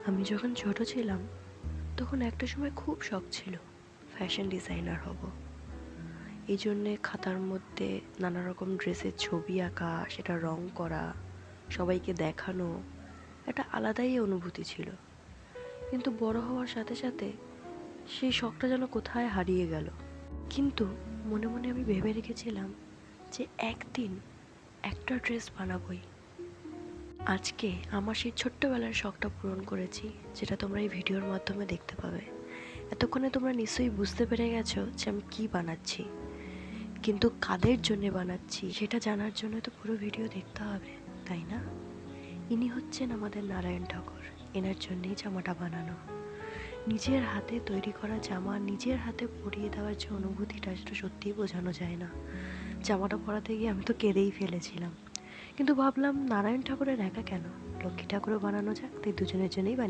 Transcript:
আমি যখন ছোট ছিলাম তখন একটা সময় খুব শখ ছিল ফ্যাশন ডিজাইনার হব। এই জন্যে খাতার মধ্যে নানা রকম ড্রেসের ছবি আঁকা, সেটা রং করা, সবাইকে দেখানো, একটা আলাদাই অনুভূতি ছিল। কিন্তু বড় হওয়ার সাথে সাথে সেই শখটা যেন কোথায় হারিয়ে গেল। কিন্তু মনে মনে আমি ভেবে রেখেছিলাম যে একদিন একটা ড্রেস বানাবই। আজকে আমার সেই ছোট্টবেলার শখটা পূরণ করেছি, যেটা তোমরা এই ভিডিওর মাধ্যমে দেখতে পাবে। এতক্ষণে তোমরা নিশ্চয়ই বুঝতে পেরে গেছো যে আমি কী বানাচ্ছি, কিন্তু কাদের জন্য বানাচ্ছি সেটা জানার জন্য তো পুরো ভিডিও দেখতে হবে, তাই না? ইনি হচ্ছেন আমাদের নারায়ণ ঠাকুর। এনার জন্যেই জামাটা বানানো। নিজের হাতে তৈরি করা জামা নিজের হাতে পরিয়ে দেওয়ার যে অনুভূতিটা, সেটা সত্যিই বোঝানো যায় না। জামাটা পরাতে গিয়ে আমি তো কেঁদেই ফেলেছিলাম। কিন্তু ভাবলাম নারায়ণ ঠাকুরের একা কেন, লক্ষ্মী ঠাকুরও বানানো যাক, তাই দুজনের জন্যই বানিয়ে